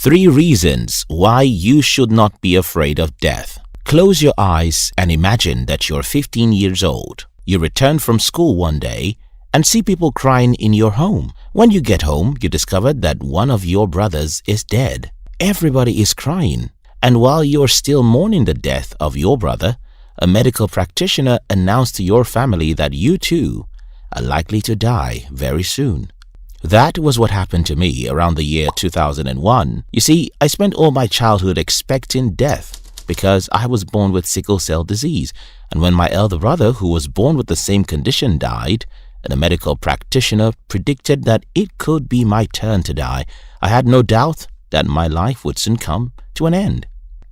3 reasons why you should not be afraid of death. Close your eyes and imagine that you're 15 years old. You return from school one day and see people crying in your home. When you get home, you discover that one of your brothers is dead. Everybody is crying. And while you're still mourning the death of your brother, a medical practitioner announced to your family that you too are likely to die very soon. That was what happened to me around the year 2001. You see, I spent all my childhood expecting death because I was born with sickle cell disease, and when my elder brother, who was born with the same condition, died, and a medical practitioner predicted that it could be my turn to die, I had no doubt that my life would soon come to an end.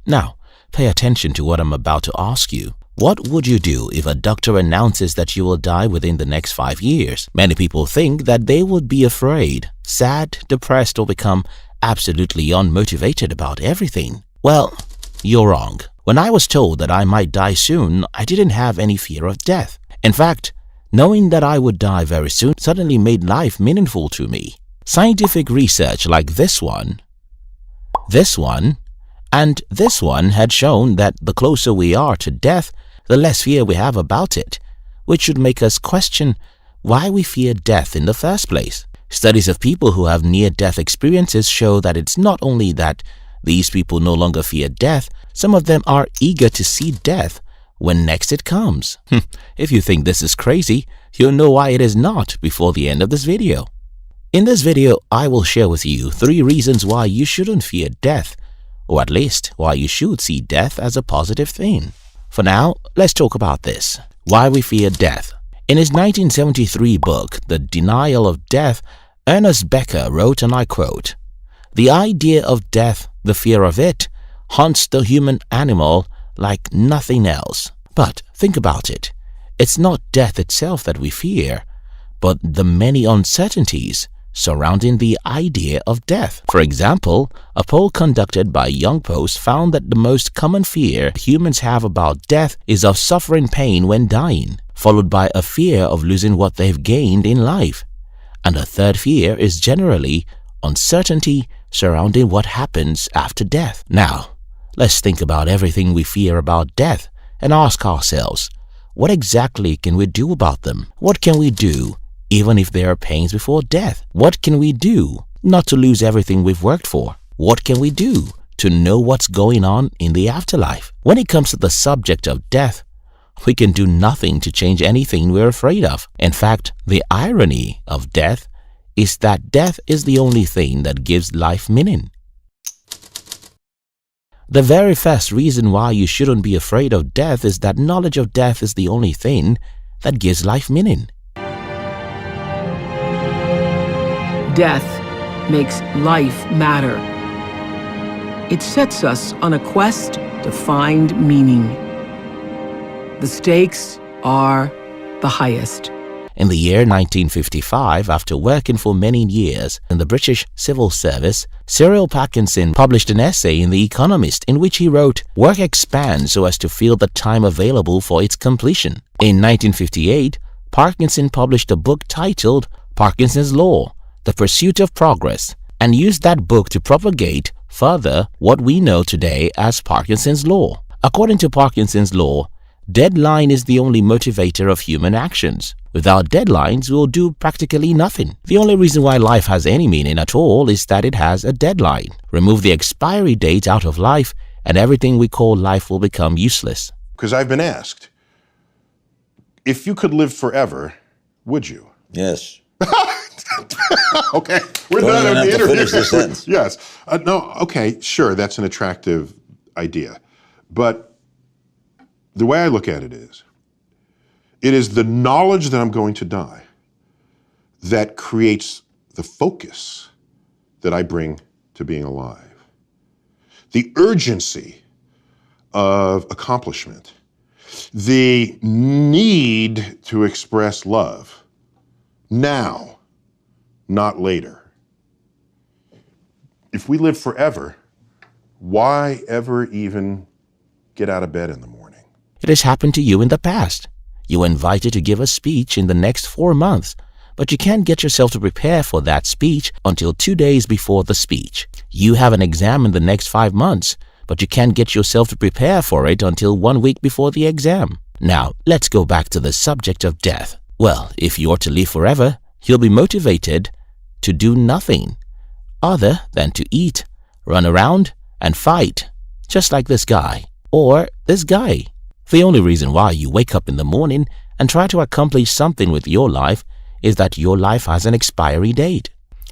Now, pay attention to what I'm about to ask you. What would you do if a doctor announces that you will die within the next 5 years? Many people think that they would be afraid, sad, depressed, or become absolutely unmotivated about everything. Well, you're wrong. When I was told that I might die soon, I didn't have any fear of death. In fact, knowing that I would die very soon suddenly made life meaningful to me. Scientific research like this one, and this one had shown that the closer we are to death, the less fear we have about it, which should make us question why we fear death in the first place. Studies of people who have near-death experiences show that it's not only that these people no longer fear death, some of them are eager to see death when next it comes. If you think this is crazy, you'll know why it is not before the end of this video. In this video, I will share with you 3 reasons why you shouldn't fear death, or at least why you should see death as a positive thing. For now, let's talk about this. Why we fear death. In his 1973 book, The Denial of Death, Ernest Becker wrote, and I quote, "The idea of death, the fear of it, haunts the human animal like nothing else." But think about it. It's not death itself that we fear, but the many uncertainties surrounding the idea of death. For example, a poll conducted by Young Post found that the most common fear humans have about death is of suffering pain when dying, followed by a fear of losing what they've gained in life. And a third fear is generally uncertainty surrounding what happens after death. Now, let's think about everything we fear about death and ask ourselves, what exactly can we do about them? What can we do even if there are pains before death? What can we do not to lose everything we've worked for? What can we do to know what's going on in the afterlife? When it comes to the subject of death, we can do nothing to change anything we're afraid of. In fact, the irony of death is that death is the only thing that gives life meaning. The very first reason why you shouldn't be afraid of death is that knowledge of death is the only thing that gives life meaning. Death makes life matter. It sets us on a quest to find meaning. The stakes are the highest. In the year 1955, after working for many years in the British Civil Service, Cyril Parkinson published an essay in The Economist in which he wrote, "Work expands so as to fill the time available for its completion." In 1958, Parkinson published a book titled Parkinson's Law, The Pursuit of Progress, and used that book to propagate further what we know today as Parkinson's Law. According to Parkinson's Law, deadline is the only motivator of human actions. Without deadlines, we'll do practically nothing. The only reason why life has any meaning at all is that it has a deadline. Remove the expiry date out of life, and everything we call life will become useless. Because I've been asked, if you could live forever, would you? Yes. Okay, we're done with the interview. Finish the sentence. Yes. No, okay, sure, that's an attractive idea. But the way I look at it is the knowledge that I'm going to die that creates the focus that I bring to being alive. The urgency of accomplishment. The need to express love. Now, not later. If we live forever, why ever even get out of bed in the morning? It has happened to you in the past. You were invited to give a speech in the next 4 months, but you can't get yourself to prepare for that speech until 2 days before the speech. You have an exam in the next 5 months, but you can't get yourself to prepare for it until 1 week before the exam. Now, let's go back to the subject of death. Well, if you're to live forever, you'll be motivated to do nothing other than to eat, run around, and fight, just like this guy, or this guy. The only reason why you wake up in the morning and try to accomplish something with your life is that your life has an expiry date.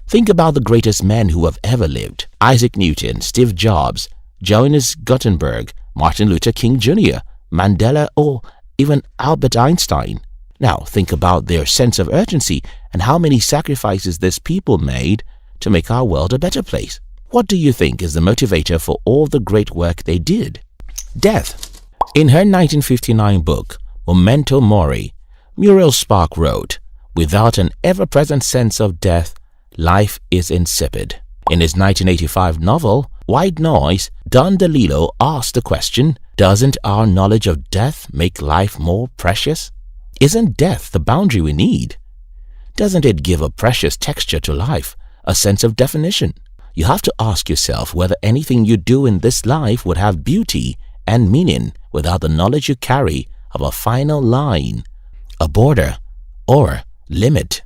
Think about the greatest men who have ever lived: Isaac Newton, Steve Jobs, Johannes Gutenberg, Martin Luther King Jr., Mandela, or even Albert Einstein. Now think about their sense of urgency and how many sacrifices these people made to make our world a better place. What do you think is the motivator for all the great work they did? Death. In her 1959 book, Memento Mori, Muriel Spark wrote, "Without an ever-present sense of death, life is insipid." In his 1985 novel, White Noise, Don DeLillo asked the question, doesn't our knowledge of death make life more precious? Isn't death the boundary we need? Doesn't it give a precious texture to life, a sense of definition? You have to ask yourself whether anything you do in this life would have beauty and meaning without the knowledge you carry of a final line, a border, or limit.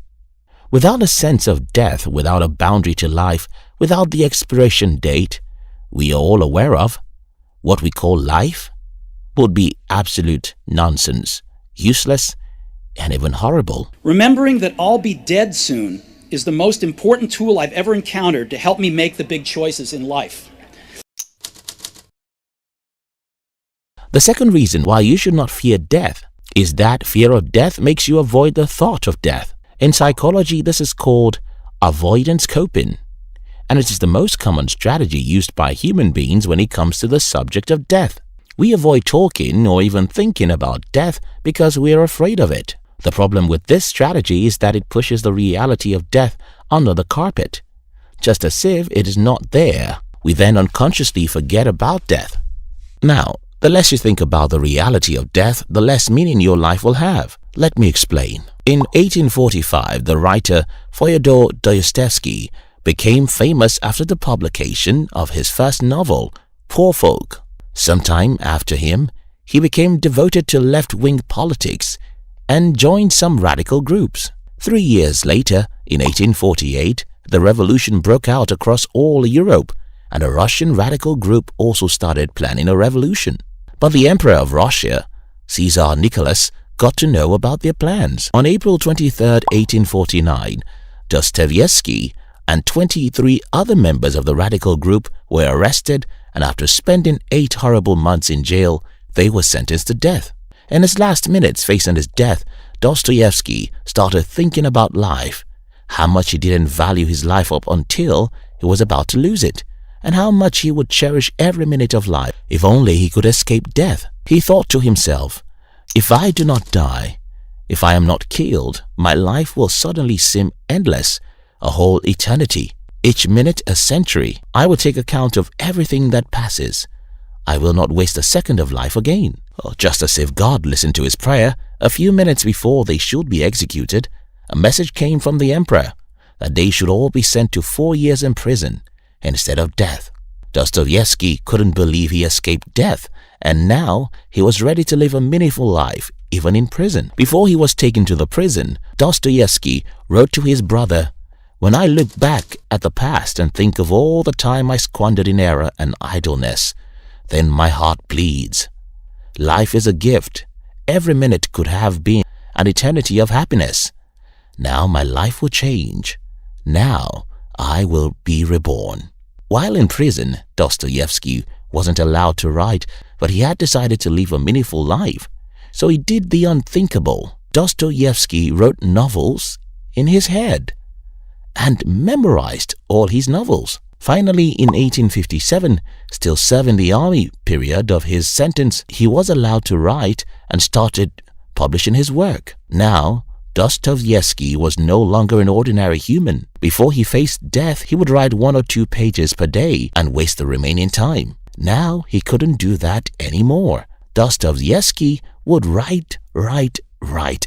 Without a sense of death, without a boundary to life, without the expiration date we are all aware of, what we call life would be absolute nonsense, useless, and even horrible. Remembering that I'll be dead soon is the most important tool I've ever encountered to help me make the big choices in life. The second reason why you should not fear death is that fear of death makes you avoid the thought of death. In psychology, this is called avoidance coping, and it is the most common strategy used by human beings when it comes to the subject of death. We avoid talking or even thinking about death because we are afraid of it. The problem with this strategy is that it pushes the reality of death under the carpet. Just as if it is not there, we then unconsciously forget about death. Now, the less you think about the reality of death, the less meaning your life will have. Let me explain. In 1845, the writer Fyodor Dostoevsky became famous after the publication of his first novel, Poor Folk. Sometime after him, he became devoted to left-wing politics and joined some radical groups. 3 years later, in 1848, the revolution broke out across all Europe, and a Russian radical group also started planning a revolution. But the Emperor of Russia, Caesar Nicholas, got to know about their plans. On April 23, 1849, Dostoevsky and 23 other members of the radical group were arrested, and after spending 8 horrible months in jail, they were sentenced to death. In his last minutes facing his death, Dostoevsky started thinking about life, how much he didn't value his life up until he was about to lose it, and how much he would cherish every minute of life if only he could escape death. He thought to himself, if I do not die, if I am not killed, my life will suddenly seem endless, a whole eternity, each minute a century. I will take account of everything that passes. I will not waste a second of life again. Just as if God listened to his prayer, a few minutes before they should be executed, a message came from the emperor that they should all be sent to 4 years in prison instead of death. Dostoevsky couldn't believe he escaped death, and now he was ready to live a meaningful life, even in prison. Before he was taken to the prison, Dostoevsky wrote to his brother, "When I look back at the past and think of all the time I squandered in error and idleness, then my heart bleeds. Life is a gift. Every minute could have been an eternity of happiness. Now my life will change. Now I will be reborn." While in prison, Dostoevsky wasn't allowed to write, but he had decided to live a meaningful life. So he did the unthinkable. Dostoevsky wrote novels in his head and memorized all his novels. Finally, in 1857, still serving the army period of his sentence, he was allowed to write and started publishing his work. Now, Dostoevsky was no longer an ordinary human. Before he faced death, he would write 1 or 2 pages per day and waste the remaining time. Now, he couldn't do that anymore. Dostoevsky would write,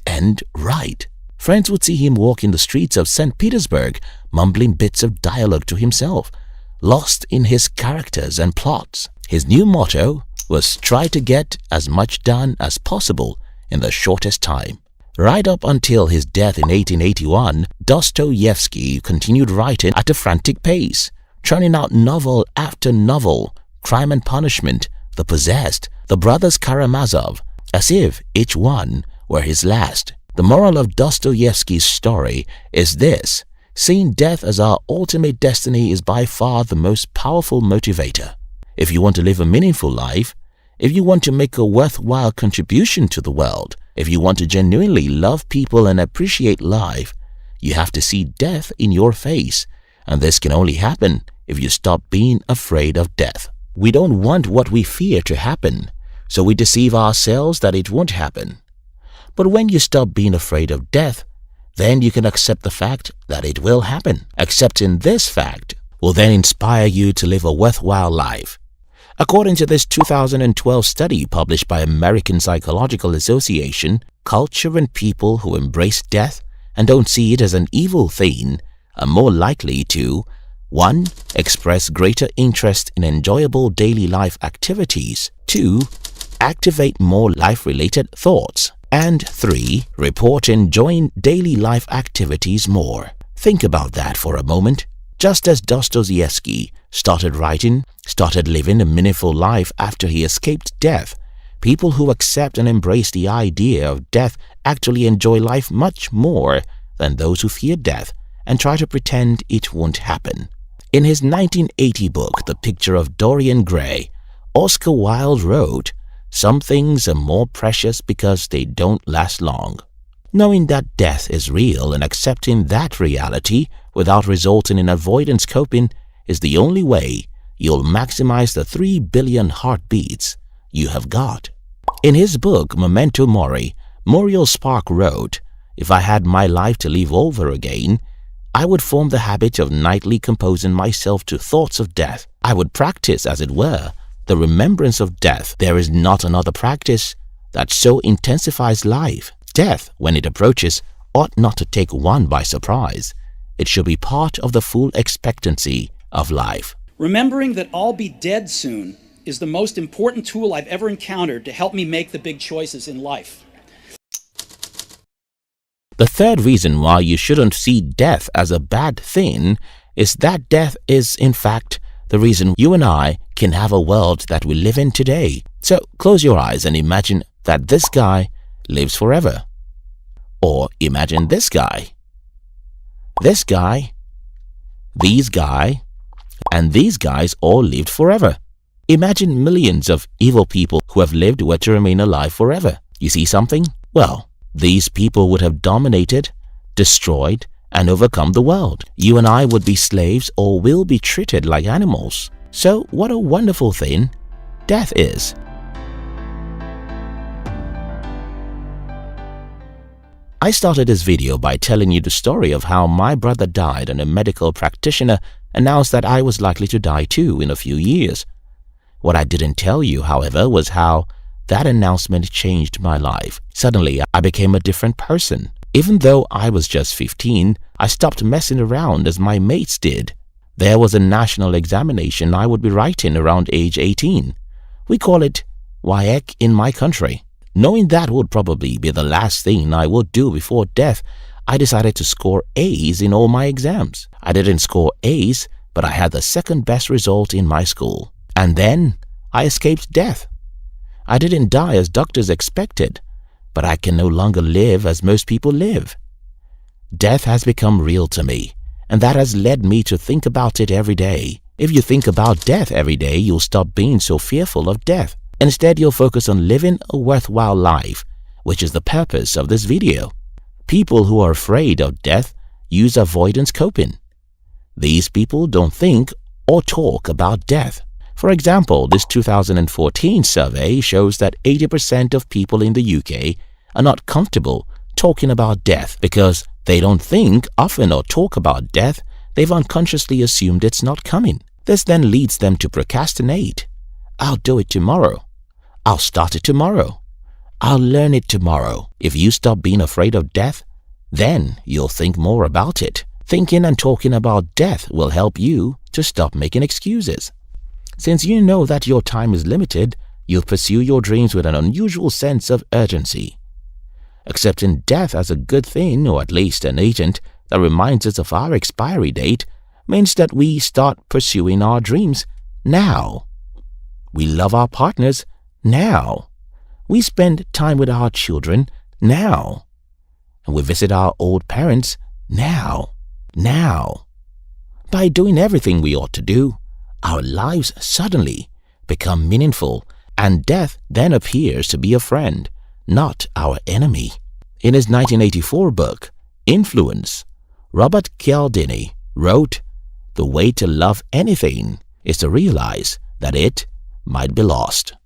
and write. Friends would see him walk in the streets of St. Petersburg, mumbling bits of dialogue to himself, lost in his characters and plots. His new motto was try to get as much done as possible in the shortest time. Right up until his death in 1881, Dostoevsky continued writing at a frantic pace, churning out novel after novel, Crime and Punishment, The Possessed, The Brothers Karamazov, as if each one were his last. The moral of Dostoevsky's story is this: seeing death as our ultimate destiny is by far the most powerful motivator. If you want to live a meaningful life, if you want to make a worthwhile contribution to the world, if you want to genuinely love people and appreciate life, you have to see death in your face, and this can only happen if you stop being afraid of death. We don't want what we fear to happen, so we deceive ourselves that it won't happen. But when you stop being afraid of death, then you can accept the fact that it will happen. Accepting this fact will then inspire you to live a worthwhile life. According to this 2012 study published by American Psychological Association, culture and people who embrace death and don't see it as an evil thing are more likely to 1. Express greater interest in enjoyable daily life activities, 2. Activate more life-related thoughts, and 3. Report enjoying daily life activities more. Think about that for a moment. Just as Dostoevsky started writing, started living a meaningful life after he escaped death, people who accept and embrace the idea of death actually enjoy life much more than those who fear death and try to pretend it won't happen. In his 1980 book, The Picture of Dorian Gray, Oscar Wilde wrote, "Some things are more precious because they don't last long." Knowing that death is real and accepting that reality without resulting in avoidance coping is the only way you'll maximize the 3 billion heartbeats you have got. In his book Memento Mori, Muriel Spark wrote, "If I had my life to live over again, I would form the habit of nightly composing myself to thoughts of death. I would practice, as it were, the remembrance of death. There is not another practice that so intensifies life. Death, when it approaches, ought not to take one by surprise. It should be part of the full expectancy of life." Remembering that I'll be dead soon is the most important tool I've ever encountered to help me make the big choices in life. The third reason why you shouldn't see death as a bad thing is that death is, in fact, the reason you and I can have a world that we live in today. So close your eyes and imagine that this guy lives forever. Or imagine this guy, these guy, and these guys all lived forever. Imagine millions of evil people who have lived were to remain alive forever. You see something? Well, these people would have dominated, destroyed, and overcome the world. You and I would be slaves or will be treated like animals. So what a wonderful thing death is. I started this video by telling you the story of how my brother died and a medical practitioner announced that I was likely to die too in a few years. What I didn't tell you, however, was how that announcement changed my life. Suddenly, I became a different person. Even though I was just 15, I stopped messing around as my mates did. There was a national examination I would be writing around age 18. We call it WAEC in my country. Knowing that would probably be the last thing I would do before death, I decided to score A's in all my exams. I didn't score A's, but I had the second best result in my school. And then I escaped death. I didn't die as doctors expected, but I can no longer live as most people live. Death has become real to me, and that has led me to think about it every day. If you think about death every day, you'll stop being so fearful of death. Instead, you'll focus on living a worthwhile life, which is the purpose of this video. People who are afraid of death use avoidance coping. These people don't think or talk about death. For example, this 2014 survey shows that 80% of people in the UK are not comfortable talking about death because they don't think often or talk about death. They've unconsciously assumed it's not coming. This then leads them to procrastinate. I'll do it tomorrow. I'll start it tomorrow. I'll learn it tomorrow. If you stop being afraid of death, then you'll think more about it. Thinking and talking about death will help you to stop making excuses. Since you know that your time is limited, you'll pursue your dreams with an unusual sense of urgency. Accepting death as a good thing, or at least an agent that reminds us of our expiry date, means that we start pursuing our dreams now. We love our partners now. We spend time with our children now. And we visit our old parents now. By doing everything we ought to do, our lives suddenly become meaningful, and death then appears to be a friend, not our enemy. In his 1984 book, Influence, Robert Cialdini wrote, "The way to love anything is to realize that it might be lost."